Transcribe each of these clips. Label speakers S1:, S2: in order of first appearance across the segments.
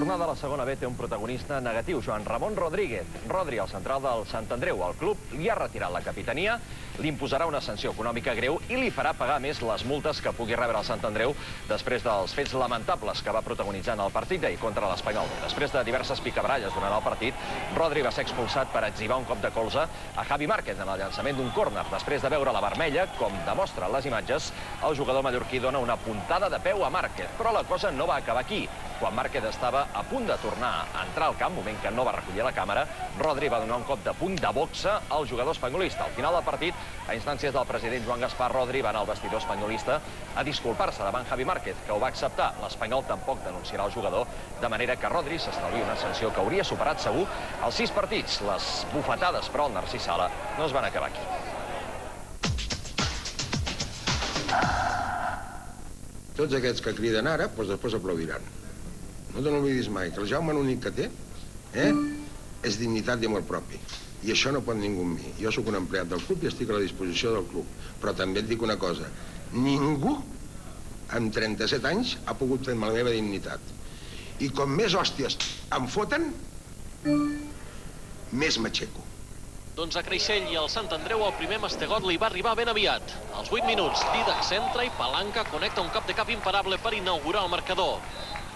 S1: jornada a la segona B té un protagonista negatiu, Joan Ramon Rodríguez. Rodri, el central del Sant Andreu, el club li ha retirat la capitania, li imposarà una sanció econòmica greu i li farà pagar més les multes que pugui rebre el Sant Andreu després dels fets lamentables que va protagonitzar en el partit d'ahir contra l'Espanyol. Després de diverses picabaralles durant el partit, Rodri va ser expulsat per etzibar un cop de colze a Javi Márquez en el llançament d'un córner. Després de veure la vermella, com demostren les imatges, el jugador mallorquí dona una puntada de peu a Márquez. Però la cosa no va acabar aquí. Quan Márquez estava a punt de tornar a entrar al camp, moment que no va recollir la càmera, Rodri va donar un cop de puny de boxa al jugador espanyolista. Al final del partit, a instàncies del president Joan Gaspar, Rodri va anar al vestidor espanyolista a disculpar-se davant Javi Márquez, que ho va acceptar. L'Espanyol tampoc denunciarà el jugador, de manera que Rodri s'estalvia una sanció que hauria superat segur els 6 partits. Les bufetades, però, al Narcís Sala no es van acabar aquí.
S2: Tots aquests que criden ara, doncs després aplaudiran. No te n'oblidis mai, que el Jaume l'únic que té és dignitat i amor propi. I això no pot ningú amb mi. Jo sóc un empleat del club i estic a la disposició del club. Però també et dic una cosa. Ningú, amb 37 anys, ha pogut fer la meva dignitat. I com més hòsties em foten, més m'aixeco.
S3: Doncs a Creixell i al Sant Andreu el primer mastegot li va arribar ben aviat. Als 8 minuts, Didac centra i Palanca connecta un cap de cap imparable per inaugurar el marcador.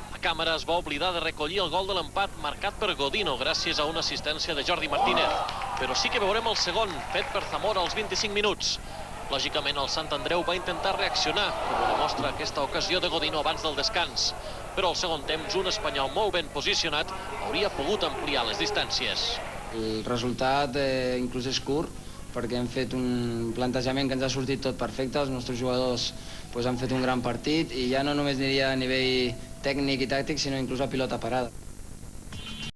S3: La càmera es va oblidar de recollir el gol de l'empat marcat per Godino gràcies a una assistència de Jordi Martínez. Però sí que veurem el segon, fet per Zamora als 25 minuts. Lògicament, el Sant Andreu va intentar reaccionar, com ho demostra aquesta ocasió de Godino abans del descans. Però al segon temps, un espanyol molt ben posicionat hauria pogut ampliar les distàncies.
S4: El resultat inclús és curt, perquè hem fet un plantejament que ens ha sortit tot perfecte. Els nostres jugadors han fet un gran partit i ja no només diria a nivell tècnic i tàctic, sinó inclús a pilota parada.